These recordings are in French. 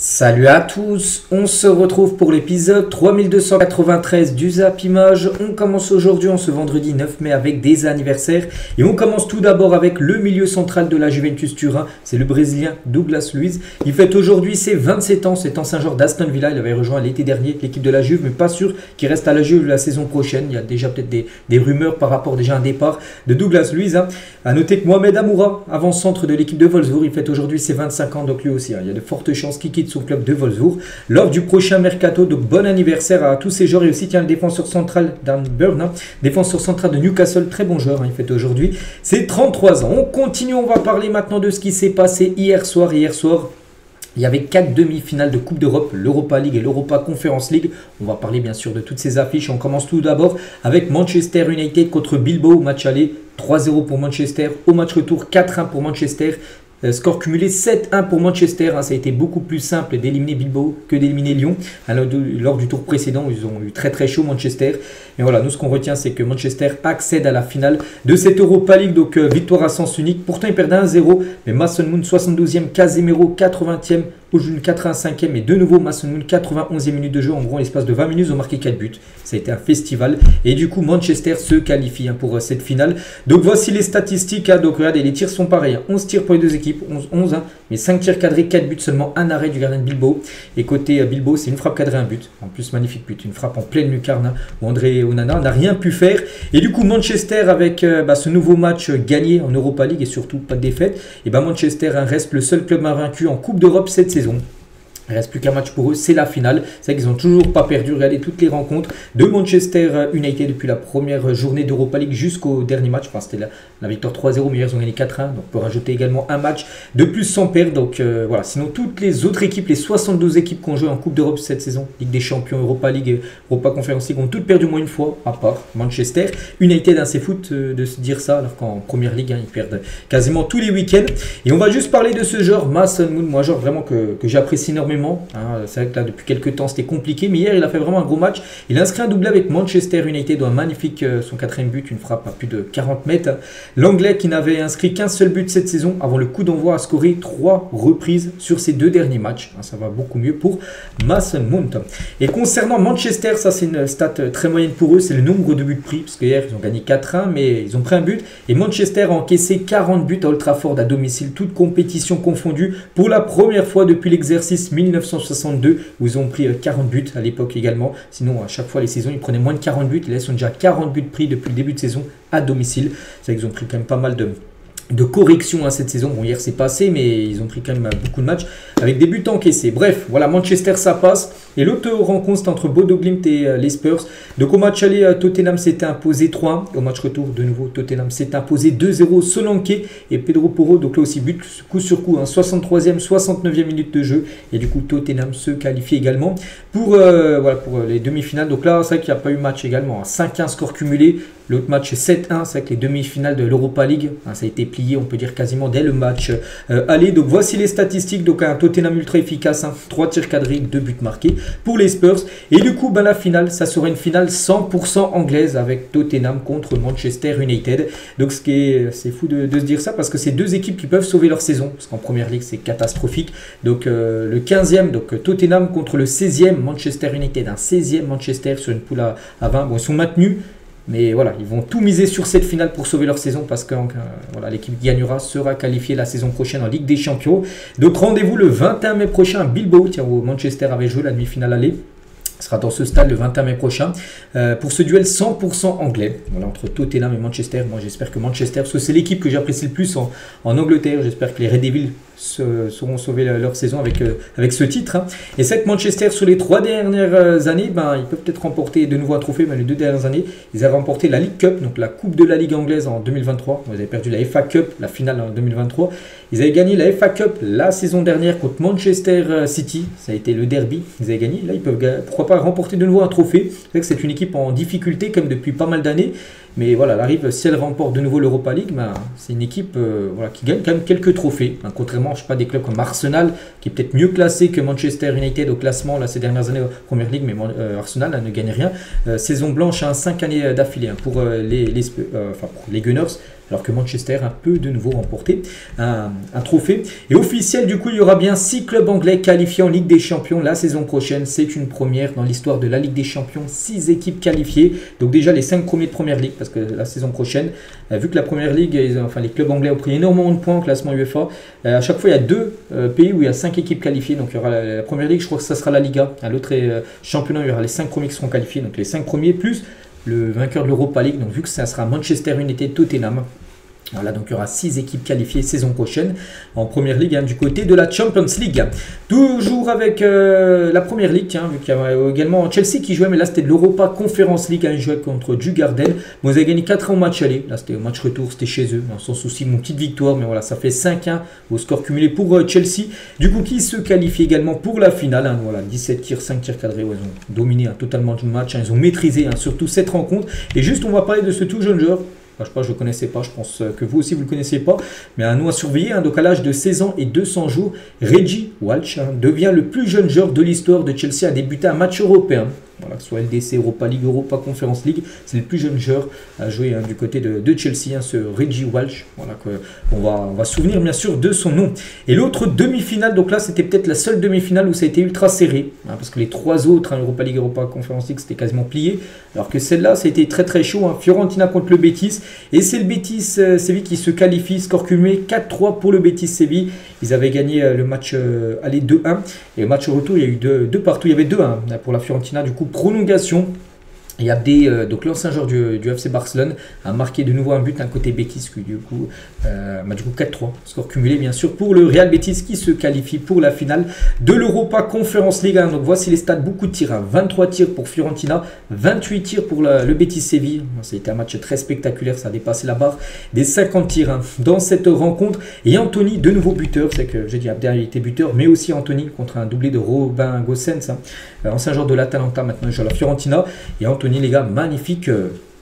Salut à tous, on se retrouve pour l'épisode 3293 du Zap Image. On commence aujourd'hui en ce vendredi 9 mai avec des anniversaires et on commence tout d'abord avec le milieu central de la Juventus Turin, c'est le Brésilien Douglas Luiz. Il fête aujourd'hui ses 27 ans, c'est ancien joueur d'Aston Villa, il avait rejoint l'été dernier l'équipe de la Juve mais pas sûr qu'il reste à la Juve la saison prochaine. Il y a déjà peut-être des rumeurs par rapport déjà à un départ de Douglas Luiz. A noter que Mohamed Amoura, avant-centre de l'équipe de Wolfsburg, il fête aujourd'hui ses 25 ans, donc lui aussi, il y a de fortes chances qu'il quitte son club de Wolfsburg lors du prochain mercato. Donc bon anniversaire à tous ces joueurs et aussi tiens le défenseur central Dan Burn, défenseur central de Newcastle, très bon joueur, il fête aujourd'hui c'est 33 ans. On continue, on va parler maintenant de ce qui s'est passé hier soir. Il y avait 4 demi-finales de Coupe d'Europe, l'Europa League et l'Europa Conference League. On va parler bien sûr de toutes ces affiches. On commence tout d'abord avec Manchester United contre Bilbao, match aller 3-0 pour Manchester, au match retour 4-1 pour Manchester. Score cumulé 7-1 pour Manchester. Ça a été beaucoup plus simple d'éliminer Bilbao que d'éliminer Lyon. Alors, lors du tour précédent, ils ont eu très chaud Manchester. Et voilà, nous ce qu'on retient, c'est que Manchester accède à la finale de cette Europa League. Donc victoire à sens unique. Pourtant, ils perdent 1-0. Mais Mason Mount 72e, Casemiro 80e. Ojun 85e et de nouveau Mason Mount 91e minute de jeu. En gros, l'espace de 20 minutes, ils ont marqué 4 buts. Ça a été un festival. Et du coup, Manchester se qualifie pour cette finale. Donc voici les statistiques. Donc regardez, les tirs sont pareils. 11 tirs pour les deux équipes, 11, mais 5 tirs cadrés, 4 buts seulement, un arrêt du gardien de Bilbao. Et côté Bilbao, c'est une frappe cadrée, un but. En plus, magnifique but. Une frappe en pleine lucarne où André Onana n'a rien pu faire. Et du coup, Manchester avec ce nouveau match gagné en Europa League et surtout pas de défaite. Et Manchester reste le seul club invaincu en Coupe d'Europe cette saison. Il ne reste plus qu'un match pour eux, c'est la finale. C'est vrai qu'ils n'ont toujours pas perdu. Regardez toutes les rencontres de Manchester United depuis la première journée d'Europa League jusqu'au dernier match. Enfin, c'était la victoire 3-0, mais ils ont gagné 4-1. Donc on peut rajouter également un match de plus sans perdre. Donc voilà, sinon toutes les autres équipes, les 72 équipes qui ont joué en Coupe d'Europe cette saison, Ligue des Champions, Europa League, Europa Conference League, ont toutes perdu au moins une fois, à part Manchester United. C'est fou de se dire ça, alors qu'en Première Ligue, ils perdent quasiment tous les week-ends. Et on va juste parler de ce joueur, Mason Mount, moi genre vraiment que j'apprécie énormément. C'est vrai que là depuis quelques temps c'était compliqué, mais hier il a fait vraiment un gros match. Il a inscrit un doublé avec Manchester United, un magnifique, son quatrième but, une frappe à plus de 40 mètres. L'Anglais qui n'avait inscrit qu'un seul but cette saison avant le coup d'envoi a scoré 3 reprises sur ses 2 derniers matchs. Ça va beaucoup mieux pour Mason Mount. Et concernant Manchester, ça c'est une stat très moyenne pour eux, c'est le nombre de buts pris, parce que hier ils ont gagné 4-1 mais ils ont pris un but. Et Manchester a encaissé 40 buts à Old Trafford à domicile, toutes compétitions confondues, pour la première fois depuis l'exercice 1962 où ils ont pris 40 buts à l'époque également. Sinon à chaque fois les saisons ils prenaient moins de 40 buts. Là ils sont déjà 40 buts pris depuis le début de saison à domicile. C'est vrai qu'ils ont pris quand même pas mal de corrections cette saison. Bon, hier c'est passé, mais ils ont pris quand même beaucoup de matchs avec des buts encaissés. Bref, voilà, Manchester ça passe. Et l'autre rencontre c'est entre Bodo Glimt et les Spurs. Donc au match aller, Tottenham s'était imposé 3-1. Au match retour, de nouveau, Tottenham s'est imposé 2-0. Solanke et Pedro Porro, donc là aussi but coup sur coup, 63e, 69e minute de jeu. Et du coup, Tottenham se qualifie également pour les demi-finales. Donc là, c'est vrai qu'il n'y a pas eu match également. 5-1 score cumulé. L'autre match 7-1, c'est vrai que les demi-finales de l'Europa League, ça a été plié, on peut dire quasiment dès le match aller. Donc voici les statistiques. Donc un Tottenham ultra efficace, 3 tirs cadrés, 2 buts marqués pour les Spurs. Et du coup, la finale, ça sera une finale 100% anglaise avec Tottenham contre Manchester United. Donc c'est fou de se dire ça parce que c'est deux équipes qui peuvent sauver leur saison. Parce qu'en Première Ligue, c'est catastrophique. Donc le 15e, donc Tottenham contre le 16e Manchester United. Un 16e Manchester sur une poule à 20. Bon, ils sont maintenus. Mais voilà, ils vont tout miser sur cette finale pour sauver leur saison parce que voilà, l'équipe qui gagnera sera qualifiée la saison prochaine en Ligue des Champions. Donc rendez-vous le 21 mai prochain à Bilbao, où Manchester avait joué la demi-finale aller. Ce sera dans ce stade le 21 mai prochain pour ce duel 100% anglais, voilà, entre Tottenham et Manchester. Moi j'espère que Manchester, parce que c'est l'équipe que j'apprécie le plus en Angleterre, j'espère que les Red Devils sauront sauver leur saison avec ce titre. Et c'est que Manchester sur les 3 dernières années, ils peuvent peut-être remporter de nouveau un trophée, mais les 2 dernières années, ils avaient remporté la League Cup, donc la Coupe de la Ligue anglaise en 2023. Ils avaient perdu la FA Cup, la finale en 2023. Ils avaient gagné la FA Cup la saison dernière contre Manchester City, ça a été le derby, ils avaient gagné. Là ils peuvent pourquoi pas remporter de nouveau un trophée. C'est vrai que c'est une équipe en difficulté comme depuis pas mal d'années. Mais voilà, elle arrive, si elle remporte de nouveau l'Europa League, c'est une équipe qui gagne quand même quelques trophées. Contrairement, je sais pas, des clubs comme Arsenal, qui est peut-être mieux classé que Manchester United au classement là, ces dernières années en Première Ligue, mais Arsenal ne gagne rien. Saison blanche, 5 années d'affilée pour les Gunners. alors que Manchester peut de nouveau remporter un trophée. Et officiel, du coup, il y aura bien 6 clubs anglais qualifiés en Ligue des Champions la saison prochaine. C'est une première dans l'histoire de la Ligue des Champions, 6 équipes qualifiées. Donc déjà les 5 premiers de Première Ligue, parce que la saison prochaine, vu que la Première Ligue, enfin les clubs anglais ont pris énormément de points au classement UEFA, à chaque fois il y a 2 pays où il y a 5 équipes qualifiées. Donc il y aura la Première Ligue, je crois que ça sera la Liga. À l'autre championnat, il y aura les 5 premiers qui seront qualifiés, donc les 5 premiers plus le vainqueur de l'Europa League. Donc vu que ça sera Manchester United, Tottenham. Voilà, donc il y aura 6 équipes qualifiées saison prochaine en Première Ligue, du côté de la Champions League. Toujours avec la Première Ligue, vu qu'il y a également Chelsea qui jouait, mais là c'était de l'Europa Conference League, ils jouaient contre Djurgården. Bon, ils avaient gagné 4-1 au match aller, là c'était au match retour, c'était chez eux, sans souci, mon petite victoire, mais voilà, ça fait 5-1 au score cumulé pour Chelsea. Du coup, qui se qualifie également pour la finale, voilà, 17 tirs, 5 tirs cadrés, ils ont dominé totalement le match, ils ont maîtrisé surtout cette rencontre. Et juste, on va parler de ce tout jeune joueur. Je ne le connaissais pas, je pense que vous aussi vous ne le connaissiez pas, mais un nom à surveiller. Donc à l'âge de 16 ans et 200 jours, Reggie Walsh devient le plus jeune joueur de l'histoire de Chelsea à débuter un match européen. Voilà, que ce soit LDC, Europa League, Europa Conference League, c'est le plus jeune joueur à jouer du côté de Chelsea, ce Reggie Walsh. Voilà, on va se souvenir bien sûr de son nom. Et l'autre demi-finale, donc là c'était peut-être la seule demi-finale où ça a été ultra serré, parce que les 3 autres, Europa League, Europa Conference League, c'était quasiment plié, alors que celle-là, ça a été très très chaud. Fiorentina contre le Betis, et c'est le Betis Séville qui se qualifie, score cumulé 4-3 pour le Betis Séville. Ils avaient gagné le match aller 2-1, et le match retour, il y a eu 2 partout, il y avait 2-1 pour la Fiorentina, du coup prolongation. Il y a donc l'ancien joueur du FC Barcelone a marqué de nouveau un but côté Betis, du coup 4-3, score cumulé bien sûr pour le Real Betis qui se qualifie pour la finale de l'Europa Conference League. Donc voici les stats, beaucoup de tirs, 23 tirs pour Fiorentina, 28 tirs pour le Betis Séville. Ça a été un match très spectaculaire, ça a dépassé la barre des 50 tirs dans cette rencontre. Et Anthony, de nouveau buteur, c'est que j'ai dit Abder était buteur, mais aussi Anthony contre un doublé de Robin Gosens, ancien joueur de l'Atalanta, maintenant il joue à la Fiorentina. Et Anthony, les gars, magnifique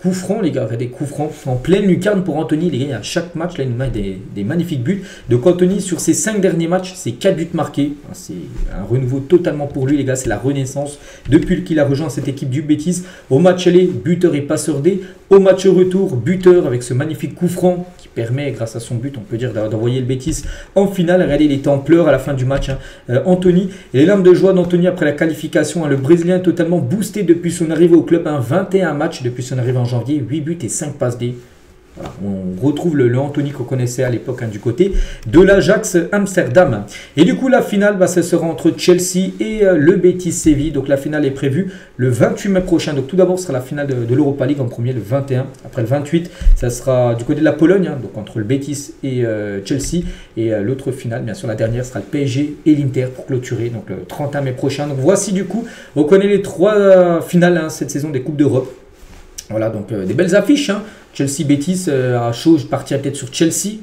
coup franc, les gars, des coups francs en pleine lucarne pour Anthony, les gars. À chaque match, là, il nous met des magnifiques buts. Donc Anthony, sur ses 5 derniers matchs, c'est 4 buts marqués. C'est un renouveau totalement pour lui, les gars. C'est la renaissance depuis qu'il a rejoint cette équipe du Betis. Au match aller, buteur et passeur D. Au match retour, buteur avec ce magnifique coup franc qui permet, grâce à son but, on peut dire, d'envoyer le Betis en finale. Regardez, il était en pleurs à la fin du match, Anthony. Et les larmes de joie d'Anthony après la qualification. Le Brésilien totalement boosté depuis son arrivée au club. 21 matchs depuis son arrivée en janvier, 8 buts et 5 passes D. Voilà, on retrouve le Anthony qu'on connaissait à l'époque du côté de l'Ajax Amsterdam. Et du coup, la finale, ça sera entre Chelsea et le Betis Séville. Donc la finale est prévue le 28 mai prochain. Donc tout d'abord, ce sera la finale de l'Europa League en premier, le 21. Après le 28, ça sera du côté de la Pologne, donc entre le Betis et Chelsea. Et l'autre finale, bien sûr, la dernière sera le PSG et l'Inter pour clôturer, donc le 31 mai prochain. Donc voici du coup, on connaît les 3 finales cette saison des Coupes d'Europe. Voilà, donc des belles affiches. Chelsea-Betis, à chaud, je partirais peut-être sur Chelsea,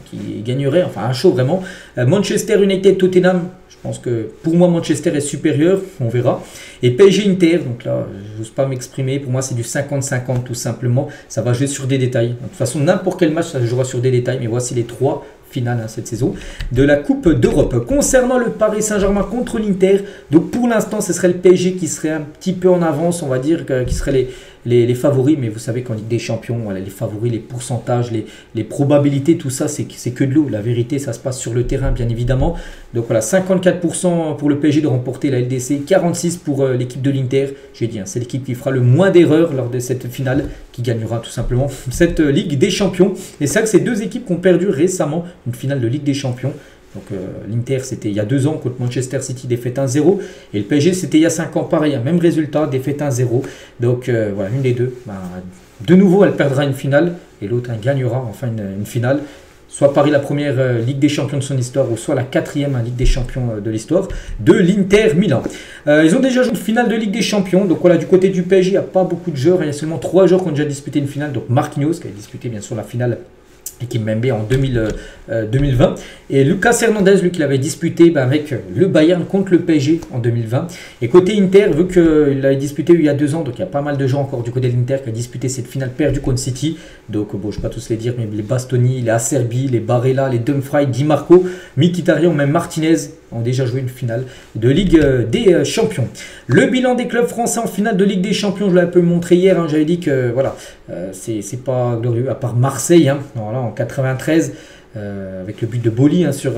qui gagnerait, enfin à chaud vraiment. Manchester United-Tottenham, je pense que pour moi Manchester est supérieur, on verra. Et PSG-Inter, donc là, je n'ose pas m'exprimer, pour moi c'est du 50-50 tout simplement. Ça va jouer sur des détails. De toute façon, n'importe quel match, ça jouera sur des détails, mais voici les 3 finale cette saison de la Coupe d'Europe. Concernant le Paris Saint-Germain contre l'Inter, donc pour l'instant ce serait le PSG qui serait un petit peu en avance, on va dire, qui serait les favoris, mais vous savez qu'en Ligue des Champions, voilà, les favoris, les pourcentages, les probabilités, tout ça c'est que de l'eau. La vérité, ça se passe sur le terrain bien évidemment. Donc voilà, 54% pour le PSG de remporter la LDC, 46% pour l'équipe de l'Inter. J'ai dit, c'est l'équipe qui fera le moins d'erreurs lors de cette finale, qui gagnera tout simplement cette Ligue des Champions. Et c'est vrai que ces 2 équipes qui ont perdu récemment une finale de Ligue des Champions. Donc l'Inter, c'était il y a 2 ans contre Manchester City, défaite 1-0. Et le PSG, c'était il y a 5 ans, pareil, même résultat, défaite 1-0. Donc voilà, une des deux. De nouveau, elle perdra une finale et l'autre gagnera enfin une finale. Soit Paris la première Ligue des Champions de son histoire, ou soit la 4e Ligue des Champions de l'histoire de l'Inter Milan. Ils ont déjà joué une finale de Ligue des Champions. Donc voilà, du côté du PSG, il n'y a pas beaucoup de joueurs. Il y a seulement 3 joueurs qui ont déjà disputé une finale. Donc Marquinhos, qui a disputé bien sûr la finale équipe Membe en 2020, et Lucas Hernandez, lui, qui l'avait disputé avec le Bayern contre le PSG en 2020. Et côté Inter, vu qu'il l'avait disputé il y a 2 ans, donc il y a pas mal de gens encore du côté de l'Inter qui a disputé cette finale perdue contre City. Donc bon, je ne vais pas tous les dire, mais les Bastoni, les Acerbi, les Barella, les Dumfries, Di Marco, Mkhitaryan ou même Martinez, ont déjà joué une finale de Ligue des Champions. Le bilan des clubs français en finale de Ligue des Champions, je l'ai un peu montré hier, hein, j'avais dit que voilà, c'est pas glorieux, à part Marseille, hein, voilà, en 93, avec le but de Boli, hein, sur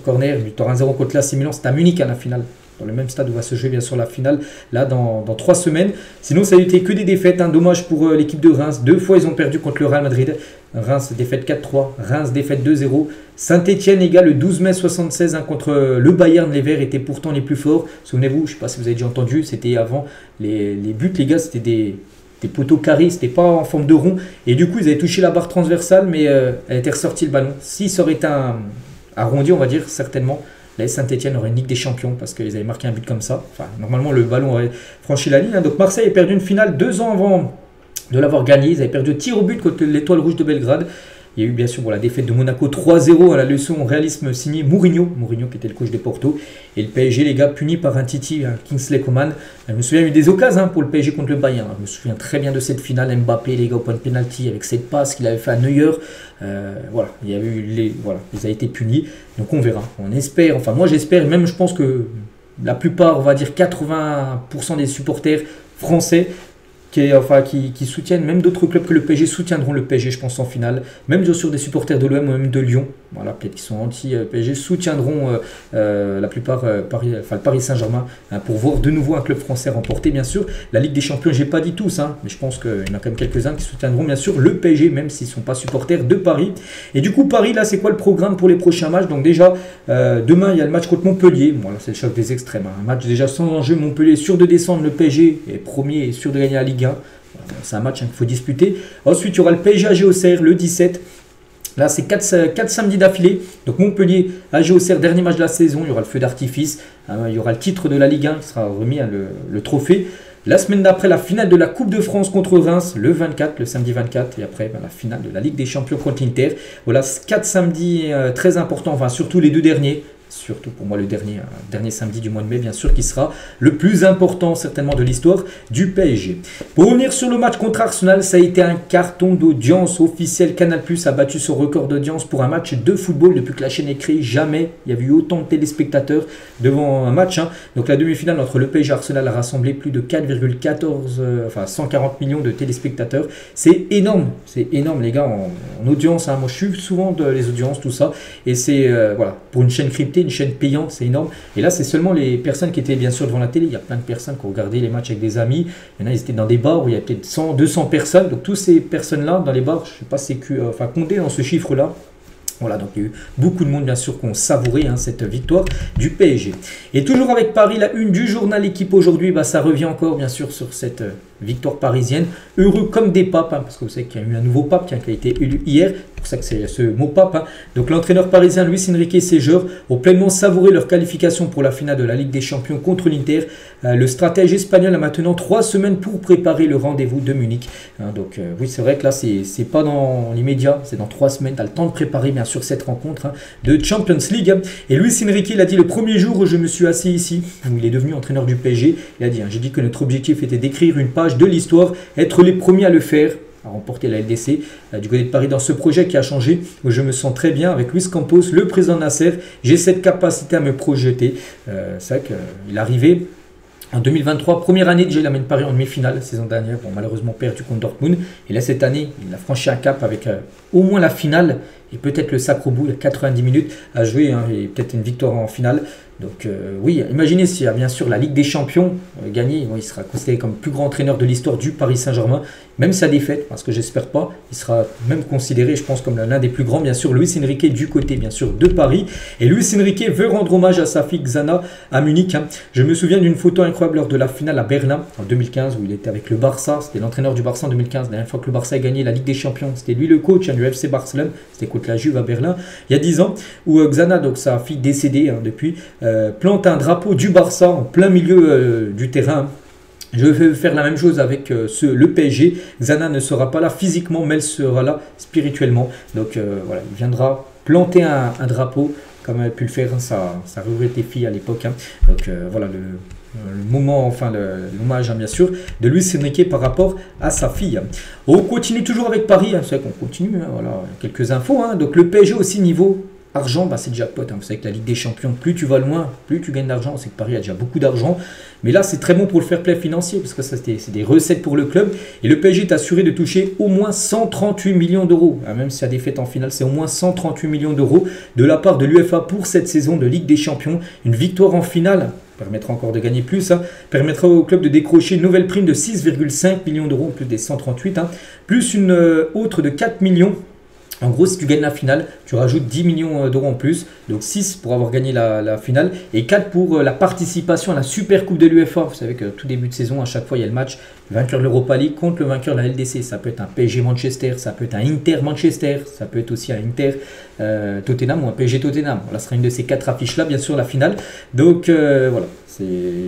corner, victoire 1-0 contre l'AC Milan, c'est à Munich, hein, la finale. Dans le même stade où va se jouer bien sûr la finale, là dans 3 semaines. Sinon, ça a été que des défaites, hein. Dommage pour l'équipe de Reims. 2 fois, ils ont perdu contre le Real Madrid. Reims défaite 4-3, Reims défaite 2-0. Saint-Etienne égale le 12 mai 76, hein, contre le Bayern. Les Verts étaient pourtant les plus forts. Souvenez-vous, je ne sais pas si vous avez déjà entendu, c'était avant les buts, les gars, c'était des poteaux carrés, c'était pas en forme de rond. Et du coup, ils avaient touché la barre transversale, mais elle était ressortie le ballon. Si ça aurait été arrondi, on va dire, certainement, la Saint-Etienne aurait une Ligue des Champions parce qu'ils avaient marqué un but comme ça. Enfin, normalement, le ballon aurait franchi la ligne, hein. Donc Marseille a perdu une finale 2 ans avant de l'avoir gagné. Ils avaient perdu au tir au but contre l'Étoile Rouge de Belgrade. Il y a eu bien sûr la défaite de Monaco 3-0 à la leçon réalisme signée Mourinho qui était le coach des Porto. Et le PSG, les gars, puni par un Titi, un Kingsley Coman. Je me souviens, il y a eu des occasions, hein, pour le PSG contre le Bayern. Je me souviens très bien de cette finale. Mbappé, les gars, au point de pénalty avec cette passe qu'il avait fait à Neuer. Voilà, il y a eu ils ont été punis. Donc on verra. On espère, enfin moi j'espère, même je pense que la plupart, on va dire 80% des supporters français qui soutiennent, même d'autres clubs que le PSG soutiendront le PSG, je pense, en finale. Même bien sûr des supporters de l'OM ou même de Lyon, voilà, peut-être qu'ils sont anti-PSG, soutiendront la plupart le Paris Saint-Germain, hein, pour voir de nouveau un club français remporter, bien sûr. La Ligue des Champions, j'ai pas dit tous, hein, mais je pense qu'il y en a quand même quelques-uns qui soutiendront, bien sûr, le PSG, même s'ils ne sont pas supporters de Paris. Et du coup, Paris, là, c'est quoi le programme pour les prochains matchs? Donc déjà, demain, il y a le match contre Montpellier. Bon, là, c'est le choc des extrêmes, hein. Un match déjà sans enjeu. Montpellier sûr de descendre, le PSG est premier et sûr de gagner la Ligue 1. C'est un match, hein, qu'il faut disputer. Ensuite, il y aura le PSG AG Auxerre le 17. Là, c'est 4 samedis d'affilée. Donc Montpellier, AG Auxerre, dernier match de la saison. Il y aura le feu d'artifice. Il y aura le titre de la Ligue 1 qui sera remis, hein, le trophée. La semaine d'après, la finale de la Coupe de France contre Reims, le 24, le samedi 24. Et après, la finale de la Ligue des Champions contre l'Inter. Voilà, 4 samedis très importants, enfin surtout les 2 derniers. Surtout pour moi le dernier samedi du mois de mai, bien sûr, qui sera le plus important certainement de l'histoire du PSG. Pour revenir sur le match contre Arsenal, ça a été un carton d'audience officiel. Canal+ a battu son record d'audience pour un match de football depuis que la chaîne est créée. Jamais il y a eu autant de téléspectateurs devant un match, hein. Donc la demi-finale entre le PSG et Arsenal a rassemblé plus de 140 millions de téléspectateurs. C'est énorme les gars en audience, hein. Moi je suis souvent les audiences, tout ça, et c'est voilà, pour une chaîne cryptée, une chaîne payante, c'est énorme. Et là, c'est seulement les personnes qui étaient bien sûr devant la télé. Il y a plein de personnes qui ont regardé les matchs avec des amis. Il y en a, ils étaient dans des bars où il y a peut-être 100, 200 personnes. Donc, toutes ces personnes-là, dans les bars, je ne sais pas si c'est compté dans ce chiffre-là. Voilà, donc il y a eu beaucoup de monde, bien sûr, qui ont savouré, hein, cette victoire du PSG. Et toujours avec Paris, la une du journal Équipe aujourd'hui, ça revient encore, bien sûr, sur cette victoire parisienne. Heureux comme des papes, hein, parce que vous savez qu'il y a eu un nouveau pape, hein, qui a été élu hier. C'est pour ça que c'est ce mot pape, hein. Donc l'entraîneur parisien Luis Enrique et ses joueurs ont pleinement savouré leur qualification pour la finale de la Ligue des Champions contre l'Inter. Le stratège espagnol a maintenant 3 semaines pour préparer le rendez-vous de Munich, hein. Donc oui, c'est vrai que là, c'est pas dans l'immédiat, c'est dans 3 semaines. Tu as le temps de préparer, bien sûr, cette rencontre, hein, de Champions League. Et Luis Enrique l'a dit le premier jour où je me suis assis ici, où il est devenu entraîneur du PSG. Il a dit, hein, j'ai dit que notre objectif était d'écrire une page de l'histoire, être les premiers à le faire, à remporter la LDC du côté de Paris dans ce projet qui a changé, où je me sens très bien avec Luis Campos, le président Nasser. J'ai cette capacité à me projeter. C'est vrai qu'il est arrivé en 2023, première année déjà, il amène Paris en demi-finale la saison dernière, bon, malheureusement perdu contre Dortmund. Et là, cette année, il a franchi un cap avec au moins la finale et peut-être le sacre au bout. Il y a 90 minutes à jouer, hein, et peut-être une victoire en finale. Donc oui, imaginez s'il y a bien sûr la Ligue des Champions gagnée, il sera considéré comme le plus grand entraîneur de l'histoire du Paris Saint-Germain. Même sa défaite, parce que j'espère pas, il sera même considéré, je pense, comme l'un des plus grands, bien sûr, Luis Enrique du côté, bien sûr, de Paris. Et Luis Enrique veut rendre hommage à sa fille Xana à Munich, hein. Je me souviens d'une photo incroyable lors de la finale à Berlin en 2015, où il était avec le Barça. C'était l'entraîneur du Barça en 2015. La dernière fois que le Barça a gagné la Ligue des Champions, c'était lui le coach, hein, du FC Barcelone. C'était contre la Juve à Berlin, il y a 10 ans, où Xana, donc sa fille décédée, hein, depuis, plante un drapeau du Barça en plein milieu du terrain. Je vais faire la même chose avec le PSG. Xana ne sera pas là physiquement, mais elle sera là spirituellement. Donc voilà, il viendra planter un drapeau, comme elle a pu le faire, hein, sa regrettée fille à l'époque, hein. Donc voilà le moment, enfin l'hommage, hein, bien sûr, de Luis Enrique par rapport à sa fille. On continue toujours avec Paris, hein. C'est vrai qu'on continue, hein, voilà, quelques infos, hein. Donc le PSG aussi niveau argent, bah, c'est jackpot. Hein. Vous savez que la Ligue des Champions, plus tu vas loin, plus tu gagnes d'argent. C'est que Paris a déjà beaucoup d'argent. Mais là, c'est très bon pour le fair play financier, parce que ça, c'est des recettes pour le club. Et le PSG est assuré de toucher au moins 138 millions d'euros. Même si la défaite en finale, c'est au moins 138 millions d'euros de la part de l'UEFA pour cette saison de Ligue des Champions. Une victoire en finale permettra encore de gagner plus, hein, permettra au club de décrocher une nouvelle prime de 6,5 millions d'euros, en plus des 138, hein, plus une autre de 4 millions. En gros, si tu gagnes la finale, tu rajoutes 10 millions d'euros en plus. Donc 6 pour avoir gagné la finale et 4 pour la participation à la Super Coupe de l'UEFA. Vous savez que tout début de saison, à chaque fois, il y a le match. Le vainqueur de l'Europa League contre le vainqueur de la LDC. Ça peut être un PSG Manchester, ça peut être un Inter Manchester, ça peut être aussi un Inter Tottenham ou un PSG Tottenham. Voilà, ce sera une de ces 4 affiches-là, bien sûr, la finale. Donc voilà. C'est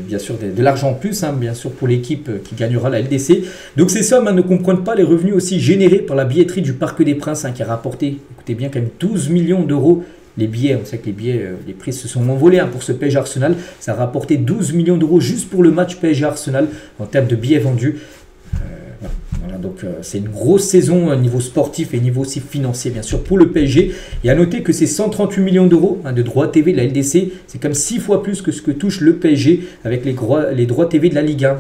bien sûr de l'argent en plus, hein, bien sûr pour l'équipe qui gagnera la LDC. Donc ces sommes, hein, ne comprennent pas les revenus aussi générés par la billetterie du Parc des Princes, hein, qui a rapporté, écoutez bien, quand même 12 millions d'euros. Les billets, on sait que les billets, les prix se sont envolés, hein, pour ce PSG Arsenal. Ça a rapporté 12 millions d'euros juste pour le match PSG Arsenal en termes de billets vendus. Voilà, donc c'est une grosse saison niveau sportif et niveau aussi financier, bien sûr, pour le PSG. Et à noter que ces 138 millions d'euros, hein, de droits TV de la LDC, c'est comme 6 fois plus que ce que touche le PSG avec les droits TV de la Ligue 1.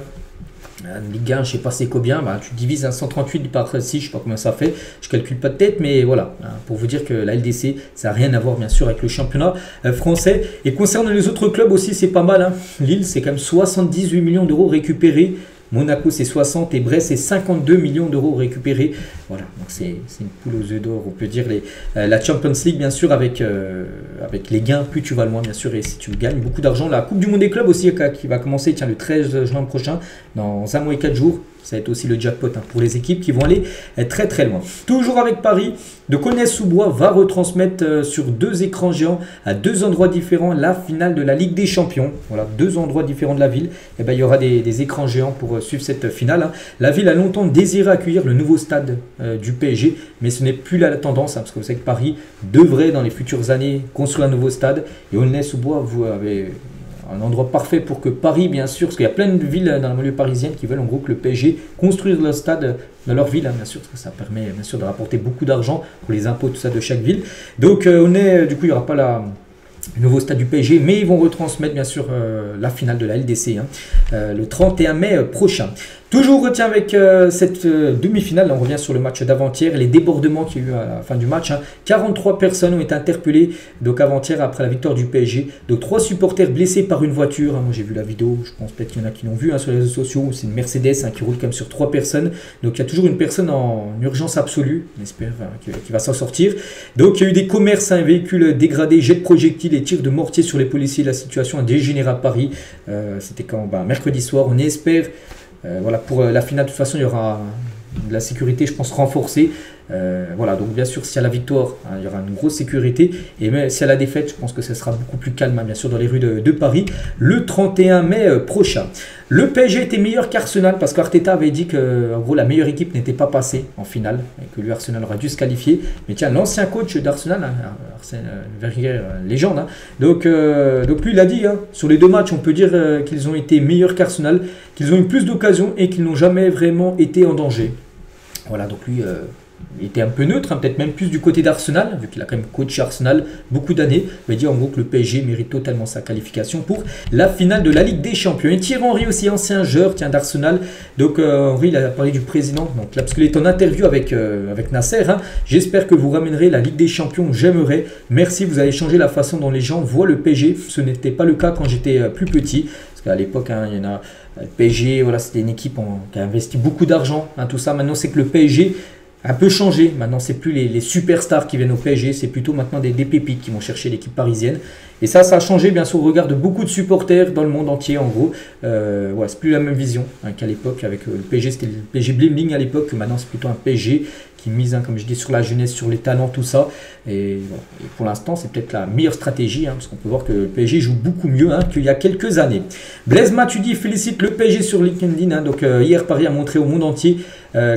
Ligue 1, je sais pas c'est combien, bah, tu divises un 138 par 6, je sais pas combien ça fait, je calcule pas de tête, mais voilà, hein, pour vous dire que la LDC, ça n'a rien à voir bien sûr avec le championnat français. Et concernant les autres clubs aussi, c'est pas mal, hein. Lille, c'est quand même 78 millions d'euros récupérés. Monaco c'est 60 et Brest c'est 52 millions d'euros récupérés. Voilà, donc c'est une poule aux œufs d'or, on peut dire. La Champions League, bien sûr, avec les gains, plus tu vas loin, bien sûr, et si tu gagnes beaucoup d'argent. La Coupe du Monde des clubs aussi, qui va commencer le 13 juin prochain, dans 1 mois et 4 jours. Ça va être aussi le jackpot, hein, pour les équipes qui vont aller très très loin. Toujours avec Paris, de Gonesse-sous-Bois va retransmettre sur 2 écrans géants à 2 endroits différents la finale de la Ligue des Champions. Voilà, 2 endroits différents de la ville. Et ben, il y aura des écrans géants pour suivre cette finale, hein. La ville a longtemps désiré accueillir le nouveau stade du PSG, mais ce n'est plus la tendance, hein, parce que vous savez que Paris devrait dans les futures années construire un nouveau stade. Et Aulnay-sous-Bois, vous avez un endroit parfait pour que Paris, bien sûr, parce qu'il y a plein de villes dans la banlieue parisienne qui veulent en gros que le PSG construise le stade dans leur ville, hein, bien sûr, parce que ça permet bien sûr de rapporter beaucoup d'argent pour les impôts, tout ça, de chaque ville. Donc du coup, il n'y aura pas le nouveau stade du PSG, mais ils vont retransmettre bien sûr la finale de la LDC, hein, le 31 mai prochain. Toujours retient avec cette demi-finale, on revient sur le match d'avant-hier, les débordements qu'il y a eu à la fin du match, hein. 43 personnes ont été interpellées donc avant-hier après la victoire du PSG. Donc 3 supporters blessés par une voiture, hein. Moi j'ai vu la vidéo, je pense peut-être qu'il y en a qui l'ont vu, hein, sur les réseaux sociaux. C'est une Mercedes, hein, qui roule comme sur 3 personnes. Donc il y a toujours une personne en urgence absolue, on espère, qui va s'en sortir. Donc il y a eu des commerces, hein, véhicules dégradés, jets de projectiles et tirs de mortier sur les policiers. La situation a dégénéré à Paris. C'était quand mercredi soir, on espère. Voilà, pour la finale, de toute façon, il y aura de la sécurité, je pense, renforcée. Voilà, donc bien sûr, s'il y a la victoire, hein, il y aura une grosse sécurité. Et même s'il y a la défaite, je pense que ce sera beaucoup plus calme, hein, bien sûr, dans les rues de Paris, le 31 mai prochain. Le PSG était meilleur qu'Arsenal parce qu'Arteta avait dit que, en gros, la meilleure équipe n'était pas passée en finale et que lui, Arsenal, aurait dû se qualifier. Mais tiens, l'ancien coach d'Arsenal, hein, Wenger, légende, hein, donc lui, il a dit, hein, sur les 2 matchs, on peut dire qu'ils ont été meilleurs qu'Arsenal, qu'ils ont eu plus d'occasions et qu'ils n'ont jamais vraiment été en danger. Voilà, donc lui, il était un peu neutre, hein, peut-être même plus du côté d'Arsenal, vu qu'il a quand même coaché Arsenal beaucoup d'années. Il va dire en gros que le PSG mérite totalement sa qualification pour la finale de la Ligue des Champions. Et Thierry Henry aussi, ancien joueur d'Arsenal. Donc Henry, il a parlé du président, donc là, parce qu'il est en interview avec Nasser, hein. J'espère que vous ramènerez la Ligue des Champions, j'aimerais. Merci, vous avez changé la façon dont les gens voient le PSG. Ce n'était pas le cas quand j'étais plus petit. Parce qu'à l'époque, hein, il y en a, le PSG, voilà, c'était une équipe qui a investi beaucoup d'argent, hein, tout ça. Maintenant, c'est que le PSG a un peu changé. Maintenant, c'est plus les superstars qui viennent au PSG, c'est plutôt maintenant des pépites qui vont chercher l'équipe parisienne. Et ça a changé bien sûr au regard de beaucoup de supporters dans le monde entier, en gros. Ouais, c'est plus la même vision, hein, qu'à l'époque avec le PSG. C'était le PSG bling bling à l'époque, que maintenant c'est plutôt un PSG qui mise, hein, comme je dis, sur la jeunesse, sur les talents, tout ça. Et, voilà. Et pour l'instant, c'est peut-être la meilleure stratégie, hein, parce qu'on peut voir que le PSG joue beaucoup mieux, hein, qu'il y a quelques années. Blaise Matuidi félicite le PSG sur LinkedIn. Hein, donc hier, Paris a montré au monde entier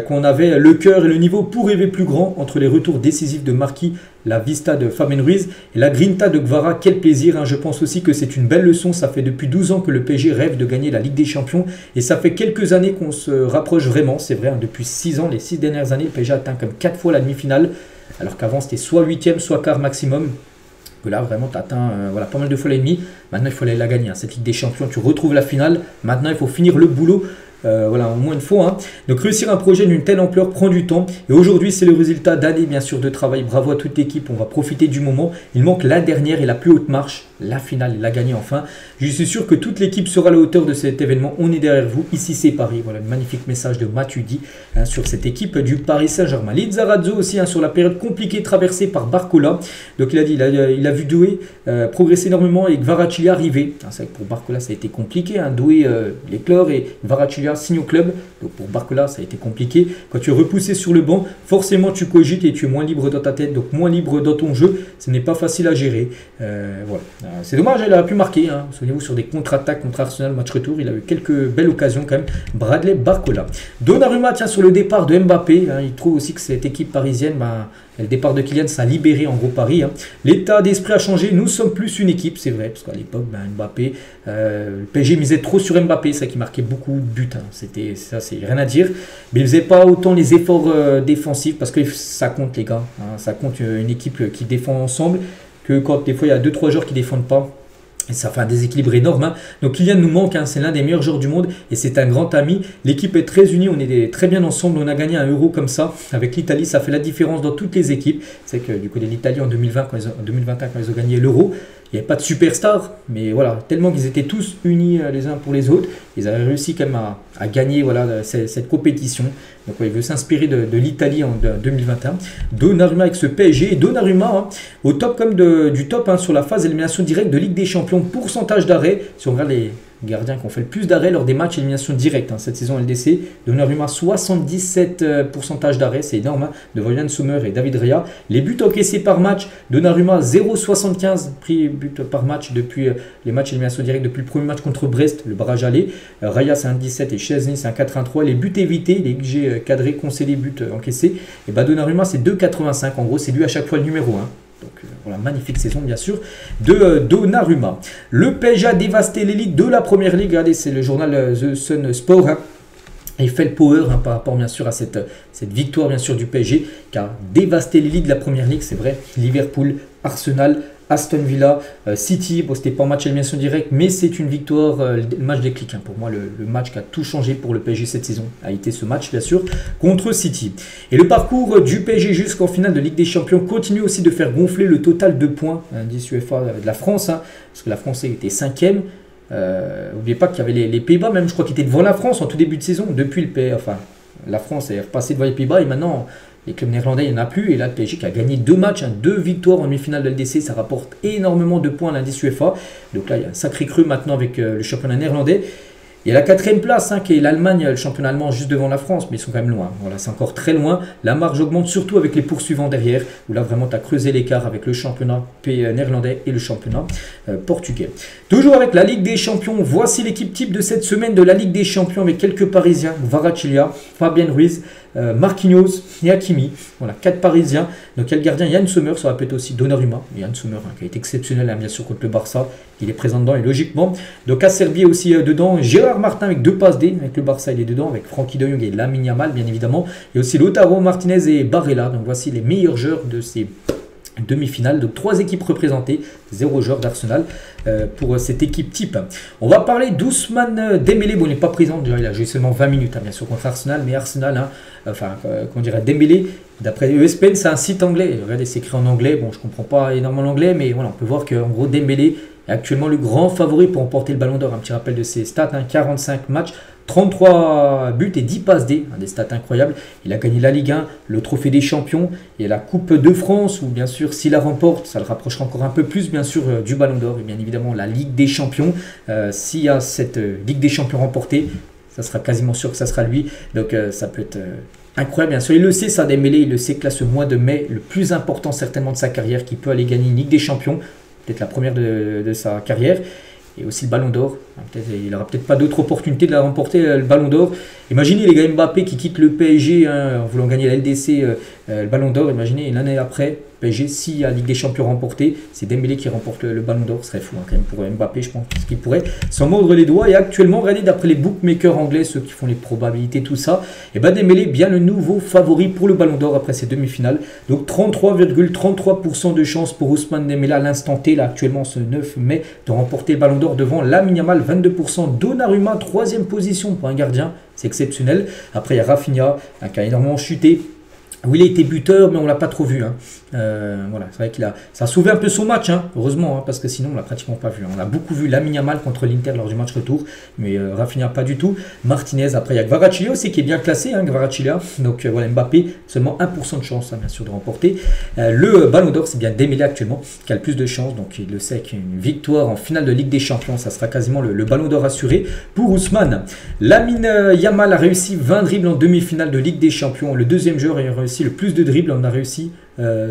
qu'on avait le cœur et le niveau pour rêver plus grand entre les retours décisifs de Marquis, la Vista de Fabien Ruiz et la Grinta de Gvara. Quel plaisir, hein. Je pense aussi que c'est une belle leçon. Ça fait depuis 12 ans que le PSG rêve de gagner la Ligue des Champions et ça fait quelques années qu'on se rapproche vraiment. C'est vrai, hein, depuis 6 ans, les 6 dernières années, le PSG a atteint comme 4 fois la demi-finale, alors qu'avant c'était soit 8e, soit quart maximum. Que là, vraiment, tu atteins voilà, pas mal de fois l'ennemi. Maintenant, il faut aller la gagner. Hein. Cette Ligue des Champions, tu retrouves la finale. Maintenant, il faut finir le boulot. Voilà, au moins une fois. Hein. Donc réussir un projet d'une telle ampleur prend du temps. Et aujourd'hui, c'est le résultat d'années, bien sûr, de travail. Bravo à toute l'équipe. On va profiter du moment. Il manque la dernière et la plus haute marche. La finale, il l'a gagné enfin. Je suis sûr que toute l'équipe sera à la hauteur de cet événement. On est derrière vous. Ici, c'est Paris. Voilà, un magnifique message de Matuidi hein, sur cette équipe du Paris Saint-Germain. Lizarazo aussi hein, sur la période compliquée traversée par Barcola. Donc il a dit, il a vu Doué progresser énormément et Kvaratskhelia arriver. C'est vrai que pour Barcola, ça a été compliqué. Hein. Doué l'éclore et Kvaratskhelia signe au club. Donc pour Barcola, ça a été compliqué. Quand tu es repoussé sur le banc, forcément tu cogites et tu es moins libre dans ta tête, donc moins libre dans ton jeu. Ce n'est pas facile à gérer. Voilà. C'est dommage, il aurait pu marquer. Hein. Souvenez-vous sur des contre-attaques contre Arsenal, match retour, il a eu quelques belles occasions quand même. Bradley Barcola. Donnarumma, tiens, sur le départ de Mbappé, hein, il trouve aussi que cette équipe parisienne, le départ de Kylian, ça a libéré en gros Paris. Hein. L'état d'esprit a changé, nous sommes plus une équipe, c'est vrai, parce qu'à l'époque, Mbappé, le PSG misait trop sur Mbappé, ça qui marquait beaucoup de buts. Hein. C'était ça, c'est rien à dire. Mais il ne faisait pas autant les efforts défensifs, parce que ça compte les gars. Hein. Ça compte une équipe qui défend ensemble, que quand des fois il y a 2-3 joueurs qui ne défendent pas. Et ça fait un déséquilibre énorme. Hein. Donc Kylian nous manque, hein. C'est l'un des meilleurs joueurs du monde et c'est un grand ami. L'équipe est très unie, on est très bien ensemble. On a gagné un Euro comme ça. Avec l'Italie, ça fait la différence dans toutes les équipes. C'est que du côté de l'Italie en 2020, en 2021, quand ils ont gagné l'Euro, il n'y avait pas de superstar. Mais voilà, tellement qu'ils étaient tous unis les uns pour les autres. Ils avaient réussi quand même à gagner voilà, cette compétition. Donc il veut s'inspirer de l'Italie en 2021. Donnarumma avec ce PSG. Et Donnarumma hein, au top comme du top hein, sur la phase d'élimination directe de Ligue des Champions. Pourcentage d'arrêt. Si on regarde les gardiens qui ont fait le plus d'arrêts lors des matchs élimination directe hein, cette saison LDC. Donnarumma 77% d'arrêt. C'est énorme. Hein, devant Yann Sommer et David Raya. Les buts encaissés par match. Donnarumma 0,75 prix but par match depuis les matchs élimination directe. Depuis le premier match contre Brest, le barrage aller. Raya c'est un 17 et Chesney c'est un 83. Les buts évités, les XG cadrés, concédés, buts encaissés. Et Donnarumma c'est 2,85. En gros, c'est lui à chaque fois le numéro 1. Donc voilà, magnifique saison bien sûr de Donnarumma. Le PSG a dévasté l'élite de la première ligue. Regardez, c'est le journal The Sun Sport. Hein. Il fait le power hein, par rapport bien sûr à cette victoire bien sûr du PSG qui a dévasté l'élite de la première ligue. C'est vrai, Liverpool, Arsenal, Aston Villa, City, bon, c'était pas un match à élimination directe, mais c'est une victoire, le match déclic. Hein. Pour moi, le match qui a tout changé pour le PSG cette saison a été ce match, bien sûr, contre City. Et le parcours du PSG jusqu'en finale de Ligue des Champions continue aussi de faire gonfler le total de points, indice UEFA de la France, hein, parce que la France était 5e. N'oubliez pas qu'il y avait les Pays-Bas, même je crois qu'ils étaient devant la France en tout début de saison, depuis le PSG. Enfin, la France est repassée devant les Pays-Bas et maintenant. Les clubs néerlandais, il n'y en a plus. Et là, le PSG qui a gagné 2 matchs, hein, 2 victoires en demi-finale de LDC, ça rapporte énormément de points à l'indice UEFA. Donc là, il y a un sacré creux maintenant avec le championnat néerlandais. Il y a la 4e place, hein, qui est l'Allemagne, le championnat allemand juste devant la France, mais ils sont quand même loin. Voilà, c'est encore très loin. La marge augmente surtout avec les poursuivants derrière, où là vraiment tu as creusé l'écart avec le championnat néerlandais et le championnat portugais. Toujours avec la Ligue des Champions, voici l'équipe type de cette semaine de la Ligue des Champions avec quelques Parisiens, Kvaratskhelia, Fabien Ruiz, Marquinhos et Hakimi. Voilà, 4 Parisiens. Donc il y a le gardien Yann Sommer, ça va peut-être aussi Donnarumma. Yann Sommer hein, qui a été exceptionnel hein, bien sûr contre le Barça. Il est présent dedans et logiquement. Donc Acerbi est aussi dedans. Gérard Martin avec 2 passes D. Avec le Barça, il est dedans. Avec Frankie de Jong et Lamine Yamal bien évidemment. Et aussi Lautaro Martinez et Barella. Donc voici les meilleurs joueurs de ces demi-finale, donc 3 équipes représentées, 0 joueur d'Arsenal pour cette équipe type. On va parler d'Ousmane Dembélé, bon il n'est pas présent, déjà il a joué seulement 20 minutes hein, bien sûr contre Arsenal, mais Arsenal, hein, enfin qu'on dirait Dembélé, d'après ESPN c'est un site anglais, regardez c'est écrit en anglais, bon je comprends pas énormément l'anglais, mais voilà on peut voir qu'en gros Dembélé est actuellement le grand favori pour emporter le ballon d'or, un petit rappel de ses stats, hein, 45 matchs, 33 buts et 10 passes D, des stats incroyables. Il a gagné la Ligue 1, le trophée des champions et la Coupe de France où bien sûr s'il la remporte, ça le rapprochera encore un peu plus bien sûr du Ballon d'Or et bien évidemment la Ligue des Champions. S'il y a cette Ligue des Champions remportée, ça sera quasiment sûr que ça sera lui. Donc ça peut être incroyable bien sûr. Il le sait ça Dembélé, il le sait que là ce mois de mai, le plus important certainement de sa carrière, qui peut aller gagner une Ligue des Champions, peut-être la première de sa carrière. Et aussi le Ballon d'Or. Il n'aura peut-être pas d'autre opportunité de la remporter, le Ballon d'Or. Imaginez les gars Mbappé qui quittent le PSG hein, en voulant gagner la LDC Le Ballon d'Or, imaginez, une année après, PSG, si la Ligue des Champions remportée, c'est Dembélé qui remporte le Ballon d'Or. Ce serait fou hein, quand même pour Mbappé, je pense qu'il pourrait s'en mordre les doigts. Et actuellement, regardez, d'après les bookmakers anglais, ceux qui font les probabilités, tout ça, et ben Dembélé, bien le nouveau favori pour le Ballon d'Or après ces demi-finales. Donc 33,33% de chance pour Ousmane Dembélé à l'instant T, là actuellement ce 9 mai, de remporter le Ballon d'Or devant Lamine Yamal, 22%. Donnarumma, 3e position pour un gardien, c'est exceptionnel. Après, il y a Rafinha, qui a énormément chuté. Oui, il a été buteur, mais on ne l'a pas trop vu. Hein. Voilà, c'est vrai ça a sauvé un peu son match, hein, heureusement, hein, parce que sinon on ne l'a pratiquement pas vu. On a beaucoup vu Lamine Yamal contre l'Inter lors du match retour, mais Rafinha pas du tout. Martinez, après il y a Kvaratskhelia aussi qui est bien classé, hein, Kvaratskhelia. Donc voilà, Mbappé, seulement 1% de chance, hein, bien sûr, de remporter. Le Ballon d'Or, c'est bien Dembélé actuellement qui a le plus de chance, donc il le sait qu'une victoire en finale de Ligue des Champions, ça sera quasiment le Ballon d'Or assuré pour Ousmane. Lamine Yamal a réussi 20 dribbles en demi-finale de Ligue des Champions. Le deuxième joueur a réussi le plus de dribbles, on a réussi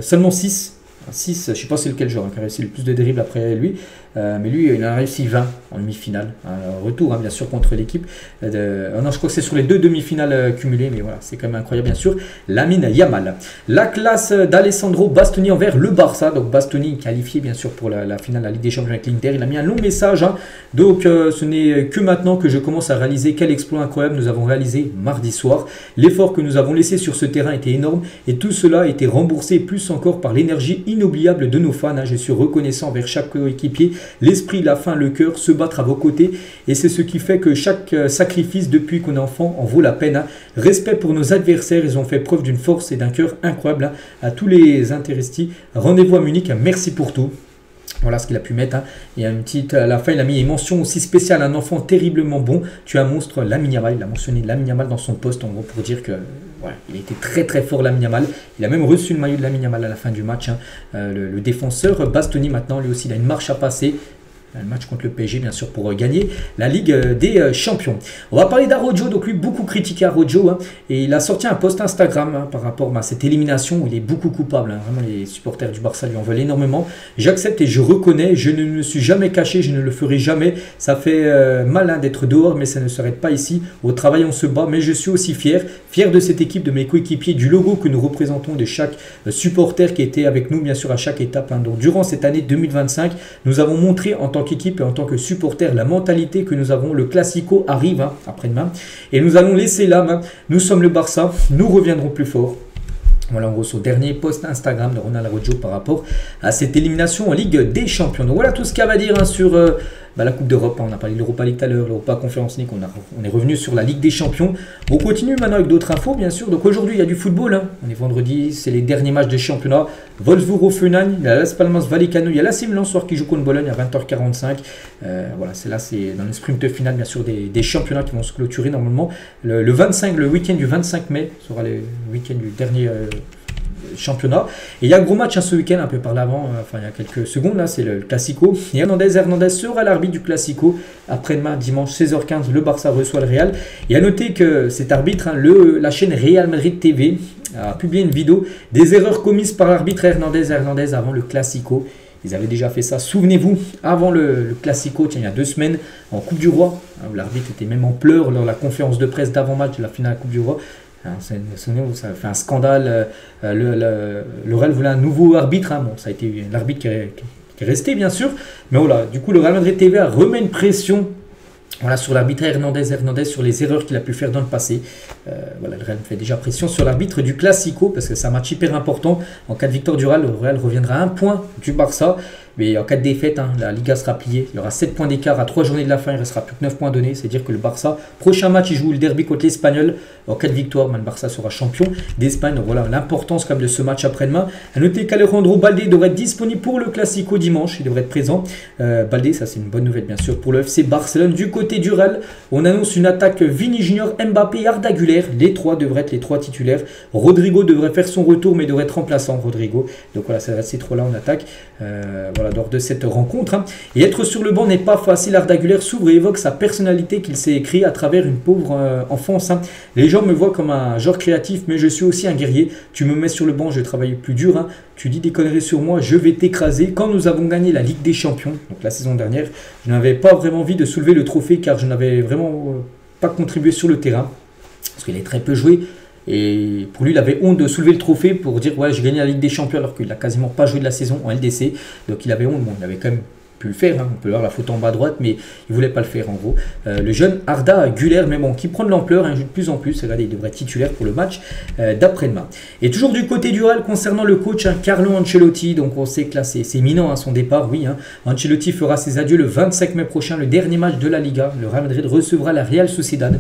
seulement 6. 6, je ne sais pas c'est lequel joueur qui a réussi le plus de dribbles après lui, mais lui il a réussi 20 en demi-finale, retour hein, bien sûr contre l'équipe, non je crois que c'est sur les 2 demi-finales cumulées, mais voilà c'est quand même incroyable bien sûr. Lamine Yamal, la classe d'Alessandro Bastoni envers le Barça, donc Bastoni qualifié bien sûr pour la finale de la Ligue des Champions avec l'Inter, il a mis un long message, hein. Donc ce n'est que maintenant que je commence à réaliser quel exploit incroyable nous avons réalisé mardi soir, l'effort que nous avons laissé sur ce terrain était énorme et tout cela a été remboursé plus encore par l'énergie inoubliable de nos fans, hein. Je suis reconnaissant envers chaque coéquipier, l'esprit, la faim, le cœur, se battre à vos côtés et c'est ce qui fait que chaque sacrifice depuis qu'on est enfant en vaut la peine, hein. Respect pour nos adversaires, ils ont fait preuve d'une force et d'un cœur incroyable, hein. À tous les intéressés, rendez-vous à Munich, hein. Merci pour tout. Voilà ce qu'il a pu mettre, hein. Il y a une petite, à la fin il a mis une mention aussi spéciale, un enfant terriblement bon, tu es un monstre, Lamine Yamal, il a mentionné Lamine Yamal dans son post en gros pour dire que voilà, il a été très très fort Lamine Yamal, il a même reçu le maillot de Lamine Yamal à la fin du match, hein. Le défenseur Bastoni maintenant lui aussi il a une marche à passer. Un match contre le PSG, bien sûr, pour gagner la Ligue des Champions. On va parler d'Araujo. Donc, lui, beaucoup critiqué Araujo. Hein, et il a sorti un post Instagram hein, par rapport à cette élimination où il est beaucoup coupable. Hein, vraiment, les supporters du Barça lui en veulent énormément. J'accepte et je reconnais. Je ne me suis jamais caché. Je ne le ferai jamais. Ça fait mal hein, d'être dehors, mais ça ne s'arrête pas ici. Au travail, on se bat. Mais je suis aussi fier. Fier de cette équipe, de mes coéquipiers, du logo que nous représentons, de chaque supporter qui était avec nous, bien sûr, à chaque étape. Hein. Donc, durant cette année 2025, nous avons montré en tant qu'équipe et en tant que supporter la mentalité que nous avons. Le Classico arrive hein, après-demain et nous allons laisser l'âme, hein. Nous sommes le Barça, nous reviendrons plus fort. Voilà en gros son dernier post Instagram de Ronald Araujo par rapport à cette élimination en Ligue des Champions. Donc voilà tout ce qu'il y a à dire hein, sur la Coupe d'Europe. On a parlé de l'Europa League tout à l'heure, l'Europa Conference League, on est revenu sur la Ligue des Champions. On continue maintenant avec d'autres infos bien sûr. Donc aujourd'hui il y a du football, hein. On est vendredi, c'est les derniers matchs de championnat. Wolfsburg-Hoffenheim, il y a Las Palmas-Vallecano, il y a l'AC Milan soir qui joue contre Bologne à 20h45. Voilà, c'est dans le sprint final bien sûr des championnats qui vont se clôturer normalement. Le week-end du 25 mai sera le week-end du dernier championnat. Et il y a un gros match hein, ce week-end, un peu par l'avant, enfin il y a quelques secondes, là c'est le Classico. Et Hernandez sera l'arbitre du Classico. Après-demain, dimanche 16h15, le Barça reçoit le Real. Et à noter que cet arbitre, hein, la chaîne Real Madrid TV, a publié une vidéo des erreurs commises par l'arbitre Hernandez avant le Classico. Ils avaient déjà fait ça, souvenez-vous, avant le Classico, tiens, il y a 2 semaines, en Coupe du Roi, hein, où l'arbitre était même en pleurs lors de la conférence de presse d'avant-match de la finale de la Coupe du Roi. Ça a fait un scandale. Le Real voulait un nouveau arbitre. Hein. Bon, ça a été l'arbitre qui est resté, bien sûr. Mais voilà, du coup, le Real Madrid TV remet une pression voilà, sur l'arbitre Hernandez sur les erreurs qu'il a pu faire dans le passé. Voilà, le Real fait déjà pression sur l'arbitre du Classico parce que c'est un match hyper important. En cas de victoire du Real, le Real reviendra à 1 point du Barça. Mais en cas de défaite, hein, la Liga sera pliée. Il y aura 7 points d'écart à 3 journées de la fin. Il ne restera plus que 9 points donnés. C'est-à-dire que le Barça, prochain match, il joue le derby contre l'Espagnol. En cas de victoire, le Barça sera champion d'Espagne. Donc voilà l'importance quand même de ce match après-demain. À noter qu'Alejandro Balde devrait être disponible pour le Classico dimanche. Il devrait être présent. Balde, ça c'est une bonne nouvelle bien sûr pour le FC Barcelone. Du côté du Real, on annonce une attaque Vini Junior, Mbappé et Arda Güler. Les 3 devraient être les 3 titulaires. Rodrigo devrait faire son retour, mais devrait être remplaçant. Rodrigo. Donc voilà, ça va être ces 3-là en attaque. Voilà, lors de cette rencontre. Hein. Et être sur le banc n'est pas facile. Arda Güler s'ouvre et évoque sa personnalité qu'il s'est créée à travers une pauvre enfance. Hein. Les gens me voient comme un joueur créatif, mais je suis aussi un guerrier. Tu me mets sur le banc, je travaille plus dur. Hein. Tu dis des conneries sur moi, je vais t'écraser. Quand nous avons gagné la Ligue des Champions, donc la saison dernière, je n'avais pas vraiment envie de soulever le trophée car je n'avais vraiment pas contribué sur le terrain. Parce qu'il est très peu joué. Et pour lui, il avait honte de soulever le trophée pour dire ouais, j'ai gagné la Ligue des Champions alors qu'il n'a quasiment pas joué de la saison en LDC. Donc il avait honte. Bon, il avait quand même pu le faire. Hein. On peut voir la photo en bas à droite, mais il voulait pas le faire en gros. Le jeune Arda Güler, mais bon, qui prend de l'ampleur, hein, joue de plus en plus. Regardez, il devrait être titulaire pour le match d'après-demain. Et toujours du côté du Real, concernant le coach hein, Carlo Ancelotti, donc on sait que là c'est imminent hein, son départ, oui. Hein. Ancelotti fera ses adieux le 25 mai prochain, le dernier match de la Liga. Le Real Madrid recevra la Real Sociedad.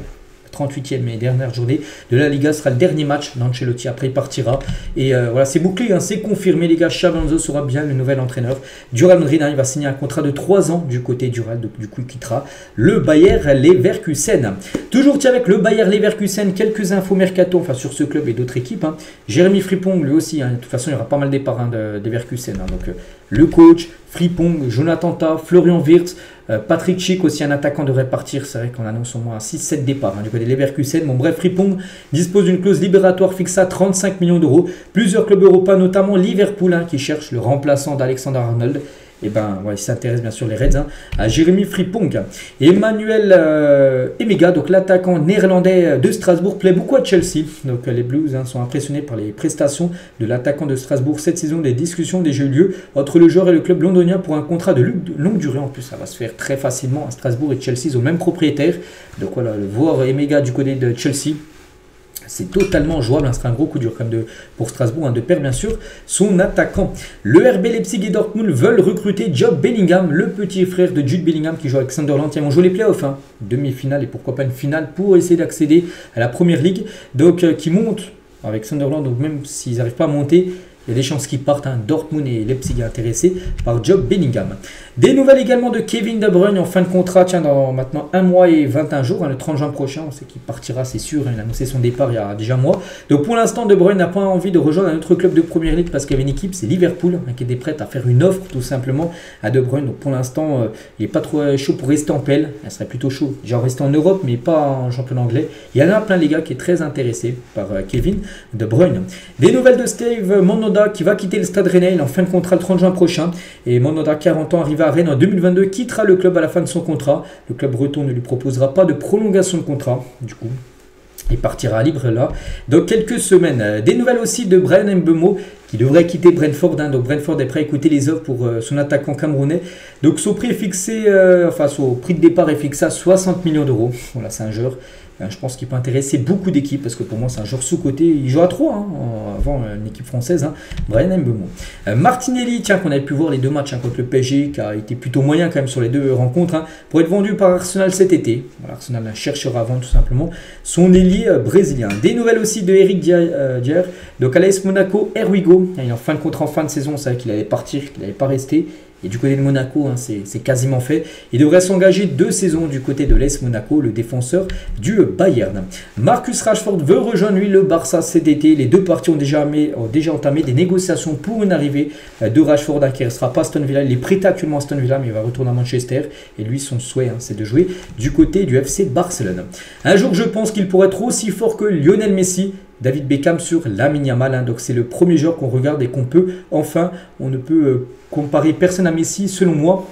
38e et dernière journée de la Liga sera le dernier match d'Ancelotti. Après, il partira. Et voilà, c'est bouclé, hein, c'est confirmé, les gars. Xabi Alonso sera bien le nouvel entraîneur du Real Madrid. Hein, il va signer un contrat de 3 ans du côté du Real. Donc, du coup, il quittera le Bayer Leverkusen. Toujours avec le Bayer Leverkusen, quelques infos mercato enfin, sur ce club et d'autres équipes. Hein. Jérémy Frimpong, lui aussi. Hein, de toute façon, il y aura pas mal de départs hein, de Leverkusen. Hein, donc, le coach, Frimpong, Jonathan Tah, Florian Wirtz. Patrick Schick aussi, un attaquant devrait partir. C'est vrai qu'on annonce au moins 6-7 départs hein, du côté des Leverkusen. Bon, bref, Frimpong dispose d'une clause libératoire fixée à 35 millions d'euros. Plusieurs clubs européens, notamment Liverpool, hein, qui cherche le remplaçant d'Alexander Arnold. Et ben, ouais, il s'intéresse bien sûr les Reds hein, à Jérémy Frimpong. Emmanuel Emega, donc l'attaquant néerlandais de Strasbourg, plaît beaucoup à Chelsea. Donc les Blues hein, sont impressionnés par les prestations de l'attaquant de Strasbourg cette saison. Des discussions ont déjà eu lieu entre le joueur et le club londonien pour un contrat de longue durée. En plus, ça va se faire très facilement à Strasbourg et Chelsea, ils ont le même propriétaire. Donc voilà, le voir Emega du côté de Chelsea, c'est totalement jouable, hein, ce sera un gros coup dur quand même pour Strasbourg, hein, de perdre bien sûr son attaquant. Le RB Leipzig et Dortmund veulent recruter Jude Bellingham, le petit frère de Jude Bellingham qui joue avec Sunderland. Ils vont jouer les playoffs, hein, demi-finale et pourquoi pas une finale pour essayer d'accéder à la Première Ligue. Donc qui monte avec Sunderland, donc même s'ils n'arrivent pas à monter, il y a des chances qu'ils partent. Hein. Dortmund et Leipzig intéressés par Jude Bellingham. Des nouvelles également de Kevin De Bruyne en fin de contrat, tiens, dans maintenant 1 mois et 21 jours, hein, le 30 juin prochain. On sait qu'il partira, c'est sûr. Hein, il a annoncé son départ il y a déjà un mois. Donc pour l'instant, De Bruyne n'a pas envie de rejoindre un autre club de Première Ligue parce qu'il y avait une équipe, c'est Liverpool, hein, qui était prête à faire une offre tout simplement à De Bruyne. Donc pour l'instant, il n'est pas trop chaud pour rester en PL. Il serait plutôt chaud, genre rester en Europe, mais pas en championnat anglais. Il y en a plein, les gars, qui est très intéressé par Kevin De Bruyne. Des nouvelles de Steve Monnoda qui va quitter le Stade Rennais en fin de contrat le 30 juin prochain. Et Monnoda, 40 ans, arrivé à Rennes en 2022, quittera le club à la fin de son contrat. Le club breton ne lui proposera pas de prolongation de contrat. Du coup, il partira libre là dans quelques semaines. Des nouvelles aussi de Bryan Mbeumo qui devrait quitter Brentford. Hein. Donc Brentford est prêt à écouter les offres pour son attaquant camerounais. Donc son prix est fixé, son prix de départ est fixé à 60 millions d'euros. Voilà, c'est un joueur. Je pense qu'il peut intéresser beaucoup d'équipes parce que pour moi c'est un joueur sous-côté. Il joue à 3 hein, avant une équipe française. Hein. Bryan Mbeumo. Martinelli, tiens, qu'on avait pu voir les 2 matchs hein, contre le PSG, qui a été plutôt moyen quand même sur les 2 rencontres, hein, pour être vendu par Arsenal cet été. Voilà, Arsenal cherchera à vendre tout simplement son ailier brésilien. Des nouvelles aussi de Eric Dier, donc à l'AS Monaco, Erwigo. Il est en fin de contrat, en fin de saison, c'est vrai qu'il allait partir, qu'il n'allait pas rester. Et du côté de Monaco, hein, c'est quasiment fait. Il devrait s'engager 2 saisons du côté de l'AS Monaco, le défenseur du Bayern. Marcus Rashford veut rejoindre lui le Barça cet été. Les 2 parties ont déjà entamé des négociations pour une arrivée de Rashford, hein, qui ne restera pas à Aston Villa. Il est prêté actuellement à Aston Villa, mais il va retourner à Manchester. Et lui, son souhait, hein, c'est de jouer du côté du FC Barcelone. Un jour, je pense qu'il pourrait être aussi fort que Lionel Messi. David Beckham sur Lamine Yamal, hein, donc c'est le premier joueur qu'on regarde et qu'on peut, enfin, on ne peut comparer personne à Messi selon moi,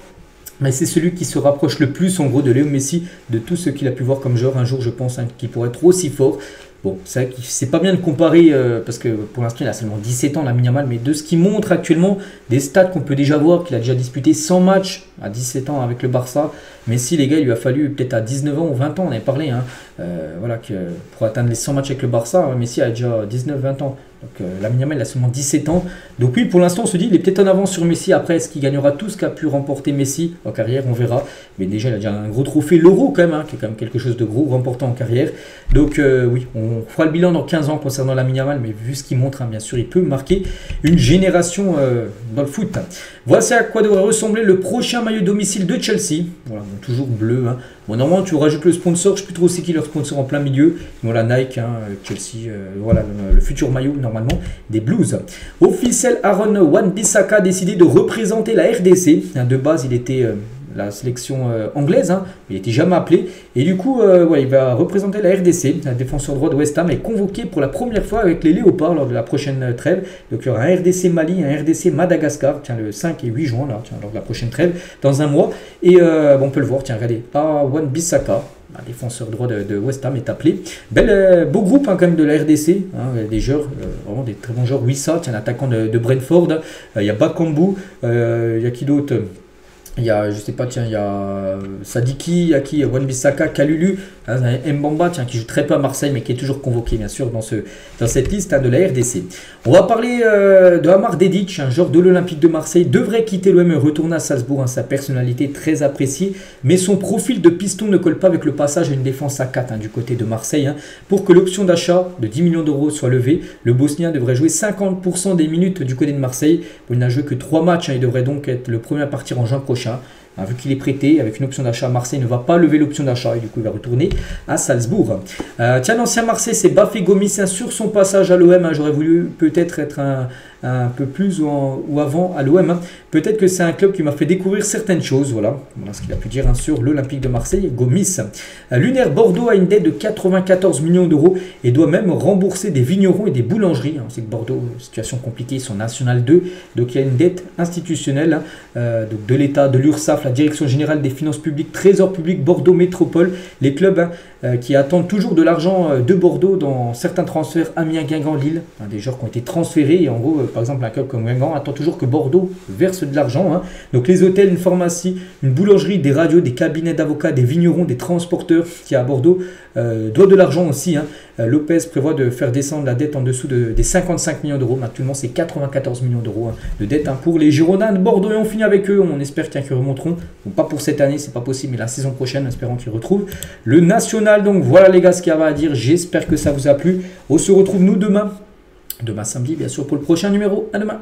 mais c'est celui qui se rapproche le plus en gros de Léo Messi, de tout ce qu'il a pu voir comme joueur. Un jour je pense hein, qu'il pourrait être aussi fort. Bon, c'est vrai que c'est pas bien de comparer parce que pour l'instant il a seulement 17 ans, Lamine Yamal, mais de ce qu'il montre actuellement, des stats qu'on peut déjà voir, qu'il a déjà disputé 100 matchs à 17 ans avec le Barça. Messi, les gars, il lui a fallu peut-être à 19 ans ou 20 ans, on avait parlé, hein, voilà, que pour atteindre les 100 matchs avec le Barça, Messi a déjà 19-20 ans. Donc Lamine Yamal, il a seulement 17 ans. Donc oui, pour l'instant, on se dit, il est peut-être en avance sur Messi. Après, est-ce qu'il gagnera tout ce qu'a pu remporter Messi en carrière? On verra. Mais déjà, il a déjà un gros trophée, l'Euro quand même, hein, qui est quand même quelque chose de gros, remportant en carrière. Donc oui, on fera le bilan dans 15 ans concernant Lamine Yamal, mais vu ce qu'il montre, hein, bien sûr, il peut marquer une génération dans le foot. Voici à quoi devrait ressembler le prochain maillot domicile de Chelsea. Voilà, bon, toujours bleu. Hein. Bon, normalement, tu rajoutes le sponsor. Je ne sais plus trop c'est qui leur sponsor en plein milieu. Voilà, Nike, hein, Chelsea, voilà le futur maillot normalement des Blues. Officiel, Aaron Wan-Bissaka a décidé de représenter la RDC. De base, il était la sélection anglaise, hein. Il n'était jamais appelé. Et du coup, il va représenter la RDC. Un défenseur droit de West Ham est convoqué pour la première fois avec les Léopards lors de la prochaine trêve. Donc il y aura un RDC Mali, un RDC Madagascar, tiens, le 5 et 8 juin, là, tiens, lors de la prochaine trêve, dans un mois. Et on peut le voir, tiens, regardez, Wan-Bissaka, un défenseur droit de West Ham, est appelé. Beau groupe quand même de la RDC, hein, des joueurs, vraiment des très bons joueurs. Wissa, tiens, l'attaquant de Brentford. Il y a Bakambu, il y a qui d'autre? Il y a, je sais pas, tiens, il y a Sadiki, il y a qui, Wan-Bissaka, Kalulu, hein, Mbamba, tiens, qui joue très peu à Marseille, mais qui est toujours convoqué, bien sûr, dans cette liste, hein, de la RDC. On va parler de Amar Dedic, un joueur de l'Olympique de Marseille, devrait quitter l'OM et retourner à Salzbourg, hein, sa personnalité très appréciée, mais son profil de piston ne colle pas avec le passage à une défense à 4, hein, du côté de Marseille, hein. Pour que l'option d'achat de 10 millions d'euros soit levée, le Bosnien devrait jouer 50% des minutes du côté de Marseille. Il n'a joué que 3 matchs, hein, il devrait donc être le premier à partir en juin prochain. Hein, vu qu'il est prêté avec une option d'achat à Marseille, il ne va pas lever l'option d'achat et du coup il va retourner à Salzbourg. Tiens, l'ancien Marseille, c'est Bafé Gomis, hein, sur son passage à l'OM. Hein, j'aurais voulu peut-être être un peu plus ou avant à l'OM. Hein. Peut-être que c'est un club qui m'a fait découvrir certaines choses. Voilà ce qu'il a pu dire, hein, sur l'Olympique de Marseille. Gomis. Lunaire Bordeaux a une dette de 94 millions d'euros et doit même rembourser des vignerons et des boulangeries. Hein. C'est que Bordeaux, situation compliquée, ils sont National 2, donc il y a une dette institutionnelle, hein, donc de l'État, de l'URSSAF, la Direction Générale des Finances Publiques, Trésor Public, Bordeaux Métropole, les clubs, hein, qui attendent toujours de l'argent de Bordeaux dans certains transferts. Amiens, Guingamp, Lille, hein, des joueurs qui ont été transférés et en gros, par exemple, un club comme Guingamp attend toujours que Bordeaux verse de l'argent. Hein. Donc les hôtels, une pharmacie, une boulangerie, des radios, des cabinets d'avocats, des vignerons, des transporteurs qui à Bordeaux doivent de l'argent aussi. Hein. Lopez prévoit de faire descendre la dette en dessous des 55 millions d'euros. Actuellement, c'est 94 millions d'euros, hein, de dette, hein, pour les Girondins de Bordeaux. Et on finit avec eux. On espère qu'ils remonteront. Bon, pas pour cette année, c'est pas possible, mais la saison prochaine, espérons qu'ils retrouvent le national. Donc voilà les gars ce qu'il y avait à dire. J'espère que ça vous a plu. On se retrouve nous demain samedi bien sûr pour le prochain numéro. À demain.